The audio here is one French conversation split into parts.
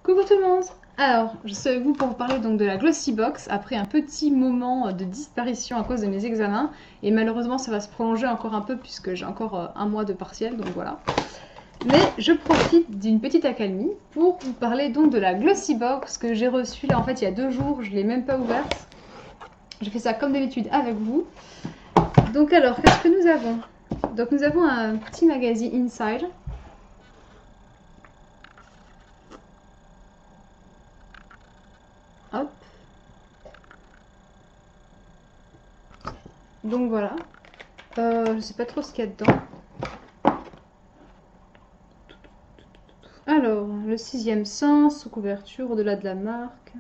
Coucou tout le monde. Alors, je suis avec vous pour vous parler donc de la Glossy Box après un petit moment de disparition à cause de mes examens. Et malheureusement, ça va se prolonger encore un peu puisque j'ai encore un mois de partiel, donc voilà. Mais je profite d'une petite accalmie pour vous parler donc de la Glossy Box que j'ai reçue là en fait il y a 2 jours. Je ne l'ai même pas ouverte. Je fais ça comme d'habitude avec vous. Donc alors, qu'est-ce que nous avons? Donc nous avons un petit magazine Inside. Hop. Donc voilà. Je sais pas trop ce qu'il y a dedans. Alors, le sixième sens, sous couverture, au-delà de la marque.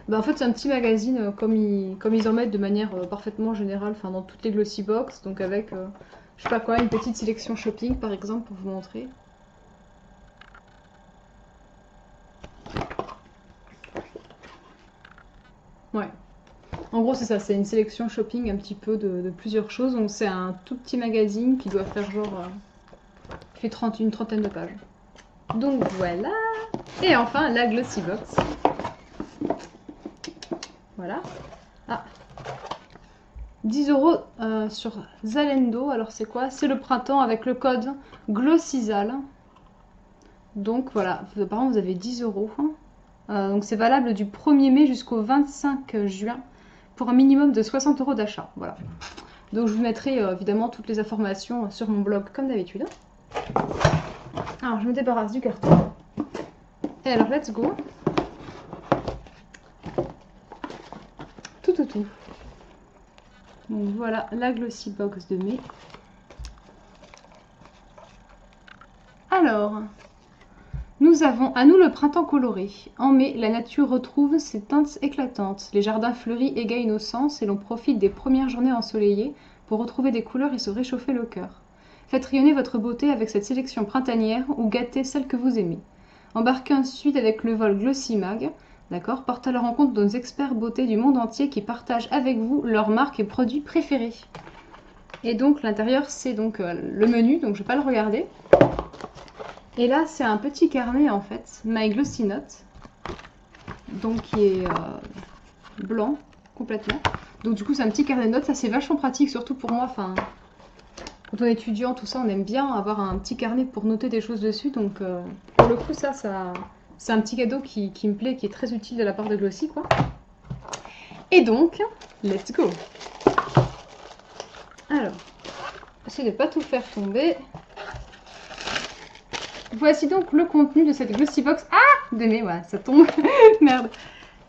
Bah, en fait, c'est un petit magazine comme ils en mettent de manière parfaitement générale, enfin dans toutes les glossy box, donc avec, je sais pas quoi, une petite sélection shopping par exemple pour vous montrer. Ouais. En gros, c'est ça, c'est une sélection shopping un petit peu de plusieurs choses, donc c'est un tout petit magazine qui doit faire genre, qui fait une trentaine de pages. Donc voilà. Et enfin, la glossy box. Voilà. Ah, 10 € sur Zalendo. Alors c'est quoi? C'est le printemps avec le code Glossysal. Donc voilà, apparemment vous avez 10 €. Donc c'est valable du 1er mai jusqu'au 25 juin pour un minimum de 60 € d'achat. Voilà. Donc je vous mettrai évidemment toutes les informations sur mon blog comme d'habitude. Alors je me débarrasse du carton. Et alors let's go. Tout. Donc voilà la Glossy Box de mai. Alors, nous avons à nous le printemps coloré. En mai, la nature retrouve ses teintes éclatantes. Les jardins fleuris égayent nos sens et l'on profite des premières journées ensoleillées pour retrouver des couleurs et se réchauffer le cœur. Faites rayonner votre beauté avec cette sélection printanière ou gâtez celle que vous aimez. Embarquez ensuite avec le vol Glossy Mag. D'accord, porte à la rencontre de nos experts beauté du monde entier qui partagent avec vous leurs marques et produits préférés. Et donc l'intérieur c'est donc le menu, donc je ne vais pas le regarder. Et là, c'est un petit carnet en fait, My Glossy Note, donc qui est blanc complètement. Donc du coup, c'est un petit carnet de notes, ça c'est vachement pratique, surtout pour moi. Enfin, quand on est étudiant, tout ça, on aime bien avoir un petit carnet pour noter des choses dessus. Donc pour le coup, ça c'est un petit cadeau qui me plaît, qui est très utile de la part de Glossy, quoi. Et donc, let's go. Alors, j'essaie de ne pas tout faire tomber. Voici donc le contenu de cette Glossy Box. Ah, de mai, ouais, ça tombe. Merde.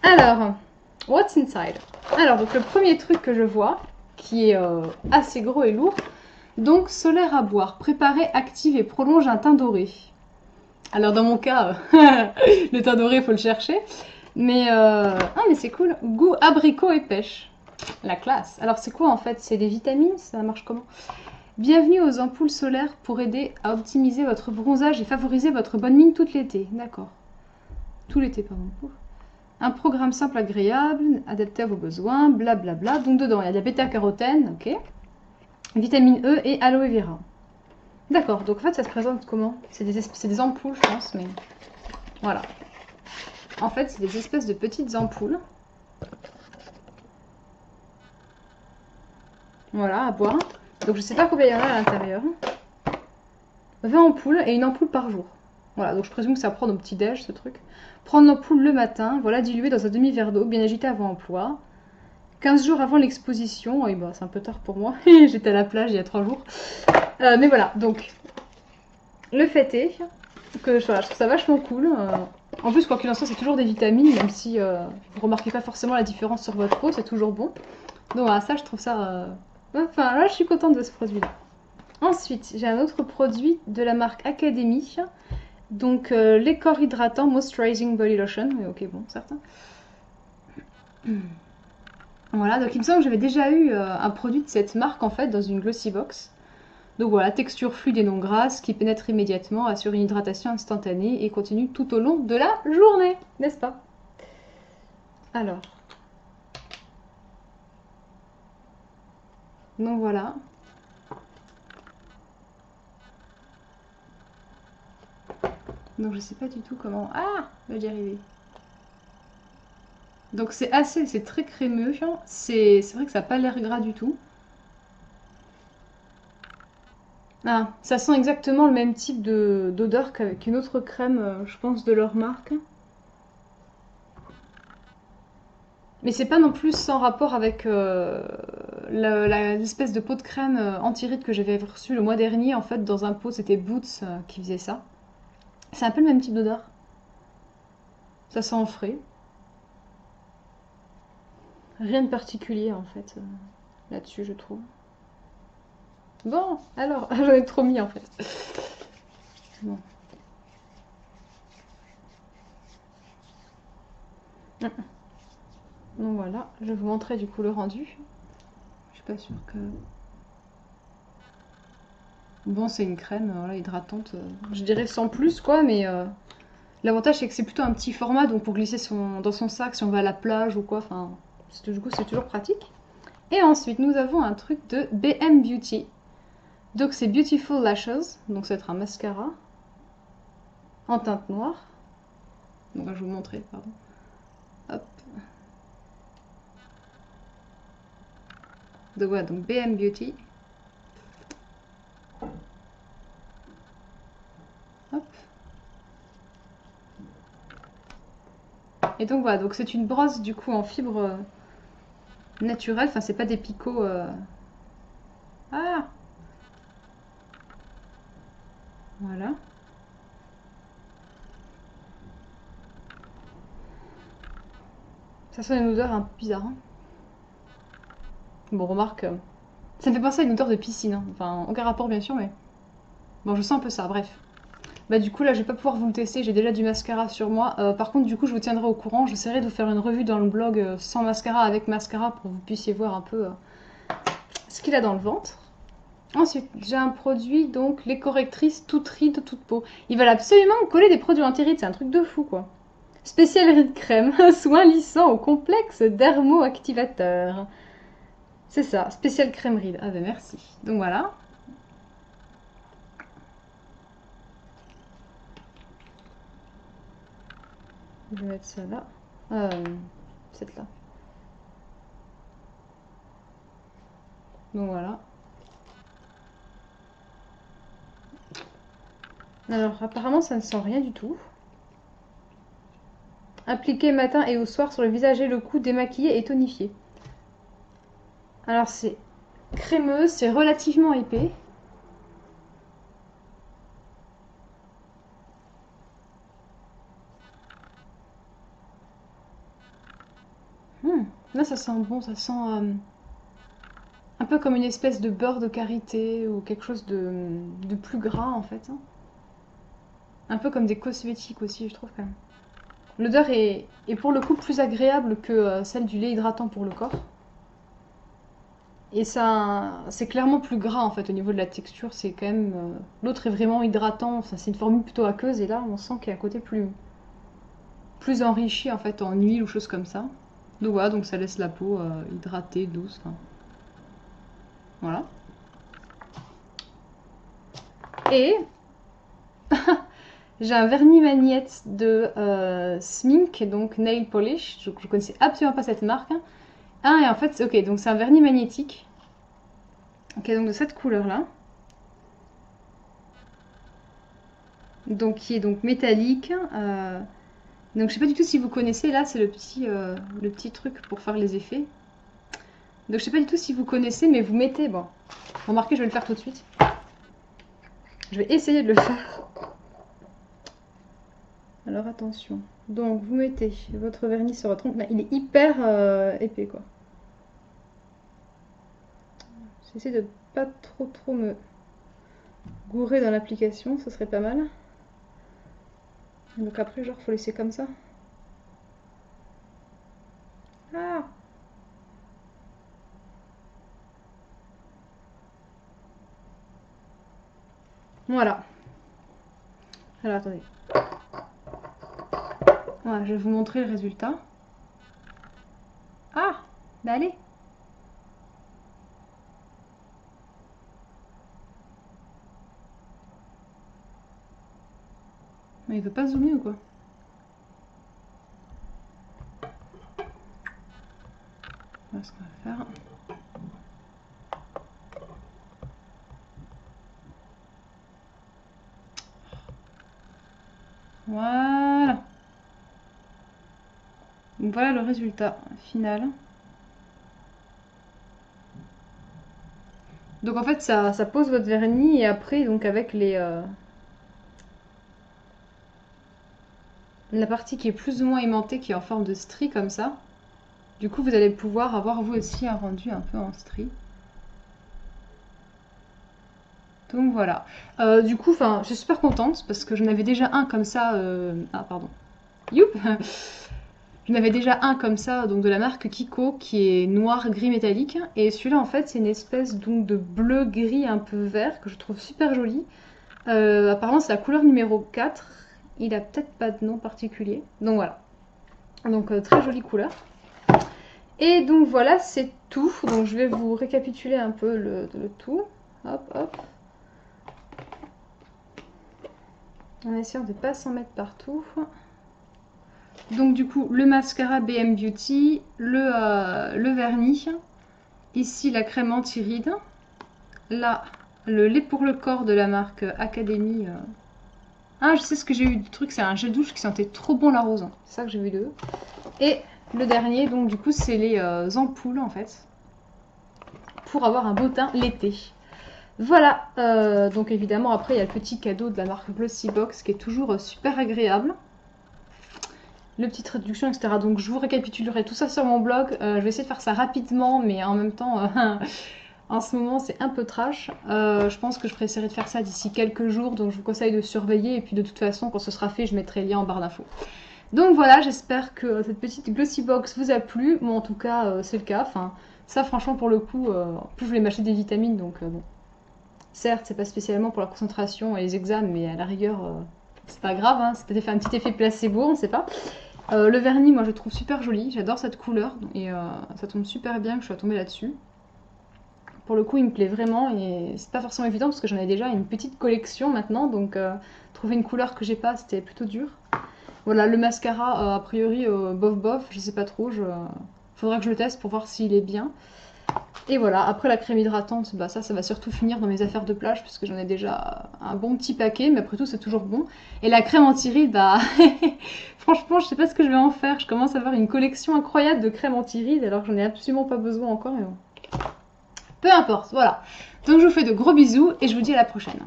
Alors, what's inside? Alors, donc le premier truc que je vois, qui est assez gros et lourd, donc solaire à boire, préparé, active et prolonge un teint doré. Alors dans mon cas, le teint doré, il faut le chercher. Mais, mais c'est cool. Goût abricot et pêche. La classe. Alors c'est quoi en fait? C'est des vitamines? Ça marche comment? Bienvenue aux ampoules solaires pour aider à optimiser votre bronzage et favoriser votre bonne mine tout l'été. D'accord. Tout l'été, pardon. Un programme simple, agréable, adapté à vos besoins, blablabla. Donc dedans, il y a de la bêta-carotène, ok. Vitamine E et aloe vera. D'accord, donc en fait, ça se présente comment? C'est des ampoules, je pense, mais voilà. En fait, c'est des espèces de petites ampoules. Voilà, à boire. Donc je sais pas combien il y en a à l'intérieur. 20 ampoules et une ampoule par jour. Voilà, donc je présume que ça prend au petit-déj, ce truc. Prendre l'ampoule le matin, voilà, diluer dans un demi-verre d'eau, bien agité avant emploi. 15 jours avant l'exposition, oui, bah, c'est un peu tard pour moi, j'étais à la plage il y a 3 jours. Mais voilà, donc le fait est que voilà, je trouve ça vachement cool. En plus, quoi qu'il en soit, c'est toujours des vitamines, même si vous ne remarquez pas forcément la différence sur votre peau, c'est toujours bon. Donc voilà, ça, je trouve ça... Enfin, là, je suis contente de ce produit-là. Ensuite, j'ai un autre produit de la marque Academy. Donc, les corps hydratants Moisturizing Body Lotion. Oui, ok, bon, certain. Voilà, donc il me semble que j'avais déjà eu un produit de cette marque, en fait, dans une Glossy Box. Donc voilà, texture fluide et non grasse, qui pénètre immédiatement, assure une hydratation instantanée et continue tout au long de la journée, n'est-ce pas? Alors, donc voilà. Donc je sais pas du tout comment... Ah, là j'y arrivé. Donc c'est très crémeux. C'est vrai que ça n'a pas l'air gras du tout. Ah, ça sent exactement le même type d'odeur qu'avec une autre crème, je pense, de leur marque. Mais c'est pas non plus sans rapport avec l'espèce de pot de crème anti-rides que j'avais reçu le mois dernier. En fait, dans un pot, c'était Boots qui faisait ça. C'est un peu le même type d'odeur. Ça sent frais. Rien de particulier, en fait, là-dessus, je trouve. Bon, alors, j'en ai trop mis, en fait. Bon. Donc voilà, je vais vous montrer du coup le rendu. Je suis pas sûre que... Bon, c'est une crème voilà, hydratante, je dirais sans plus quoi, mais l'avantage c'est que c'est plutôt un petit format, donc pour glisser dans son sac si on va à la plage ou quoi, enfin, du coup c'est toujours pratique. Et ensuite nous avons un truc de BM Beauty. Donc c'est Beautiful Lashes, donc ça va être un mascara en teinte noire. Donc je vais vous montrer, pardon. Hop. Donc voilà, donc BM Beauty. Hop. Et donc voilà, donc c'est une brosse du coup en fibre naturelle, enfin c'est pas des picots. Ah, voilà. Ça sent une odeur un peu bizarre. Hein. Bon, remarque, ça me fait penser à une odeur de piscine. Hein. Enfin, aucun rapport bien sûr, mais bon, je sens un peu ça. Bref. Bah du coup là, je vais pas pouvoir vous le tester. J'ai déjà du mascara sur moi. Par contre, du coup, je vous tiendrai au courant. J'essaierai de vous faire une revue dans le blog sans mascara, avec mascara, pour que vous puissiez voir un peu ce qu'il a dans le ventre. Ensuite, j'ai un produit, donc les correctrices toutes rides, toutes peau. Ils veulent absolument coller des produits anti-rides, c'est un truc de fou quoi. Spécial ride crème, soin lissant au complexe dermo-activateur. C'est ça, spécial crème ride. Ah ben merci. Donc voilà. Je vais mettre ça là. Cette là. Donc voilà. Alors apparemment ça ne sent rien du tout. Appliqué matin et au soir sur le visage et le cou, démaquillé et tonifié. Alors c'est crémeux, c'est relativement épais. Là ça sent bon, ça sent un peu comme une espèce de beurre de karité ou quelque chose de plus gras en fait. Hein. Un peu comme des cosmétiques aussi, je trouve quand même. L'odeur est pour le coup plus agréable que celle du lait hydratant pour le corps. Et ça, c'est clairement plus gras en fait au niveau de la texture. C'est quand même. L'autre est vraiment hydratant. Ça, c'est une formule plutôt aqueuse et là, on sent qu'il y a un côté plus enrichi en fait en huile ou choses comme ça. Donc voilà, donc ça laisse la peau hydratée, douce. Enfin, voilà. Et j'ai un vernis magnette de Smink, donc Nail Polish. Je connaissais absolument pas cette marque. Hein. Ah, et en fait, ok, donc c'est un vernis magnétique. Ok, donc de cette couleur-là. Donc qui est donc métallique. Donc je sais pas du tout si vous connaissez, là c'est le petit truc pour faire les effets. Donc je sais pas du tout si vous connaissez, mais vous mettez, bon, remarquez je vais le faire tout de suite. Je vais essayer de le faire. Alors attention. Donc vous mettez votre vernis sur votre ongle. Il est hyper épais quoi. J'essaie de pas trop me gourer dans l'application, ce serait pas mal. Donc après genre faut laisser comme ça. Ah! Voilà. Alors attendez. Voilà, je vais vous montrer le résultat. Ah! Bah allez! Mais il veut pas zoomer ou quoi? Voilà ce qu'on va faire. Voilà. Donc voilà le résultat final. Donc en fait ça pose votre vernis et après donc avec la partie qui est plus ou moins aimantée qui est en forme de strie comme ça. Du coup vous allez pouvoir avoir vous aussi un rendu un peu en strie. Donc voilà. Du coup, je suis super contente parce que j'en avais déjà un comme ça. Ah pardon. Youp. J'en avais déjà un comme ça, donc de la marque Kiko, qui est noir gris métallique. Et celui-là, en fait, c'est une espèce donc de bleu gris un peu vert que je trouve super joli. Apparemment, c'est la couleur numéro 4. Il a peut-être pas de nom particulier. Donc voilà. Donc très jolie couleur. Et donc voilà, c'est tout. Donc je vais vous récapituler un peu le tout. Hop, hop. En essayant de ne pas s'en mettre partout. Donc du coup, le mascara BM Beauty, le vernis, ici la crème anti-rides, là, le lait pour le corps de la marque Academy. Ah, je sais ce que j'ai eu du truc, c'est un gel douche qui sentait trop bon la rose. C'est ça que j'ai eu d'eux. Et le dernier, donc du coup, c'est les ampoules en fait, pour avoir un beau teint l'été. Voilà, donc évidemment après il y a le petit cadeau de la marque Glossybox qui est toujours super agréable. Le petite réduction, etc. Donc je vous récapitulerai tout ça sur mon blog. Je vais essayer de faire ça rapidement, mais en même temps, en ce moment c'est un peu trash. Je pense que je essayer de faire ça d'ici quelques jours, donc je vous conseille de surveiller. Et puis de toute façon, quand ce sera fait, je mettrai le lien en barre d'infos. Donc voilà, j'espère que cette petite glossy box vous a plu. Moi en tout cas, c'est le cas. Enfin, ça franchement pour le coup, en plus je voulais m'acheter des vitamines, donc bon. Certes, c'est pas spécialement pour la concentration et les examens, mais à la rigueur, c'est pas grave. Hein, c'est peut-être fait un petit effet placebo, on sait pas. Le vernis, moi je le trouve super joli, j'adore cette couleur et ça tombe super bien que je sois tombée là-dessus. Pour le coup, il me plaît vraiment et c'est pas forcément évident parce que j'en ai déjà une petite collection maintenant, donc trouver une couleur que j'ai pas, c'était plutôt dur. Voilà, le mascara, a priori, bof bof, je sais pas trop, faudra que je le teste pour voir s'il est bien. Et voilà, après la crème hydratante, bah ça va surtout finir dans mes affaires de plage puisque j'en ai déjà un bon petit paquet, mais après tout c'est toujours bon. Et la crème anti-rides, bah franchement je sais pas ce que je vais en faire, je commence à avoir une collection incroyable de crème anti-rides alors que j'en ai absolument pas besoin encore, mais bon. Peu importe, voilà. Donc je vous fais de gros bisous et je vous dis à la prochaine.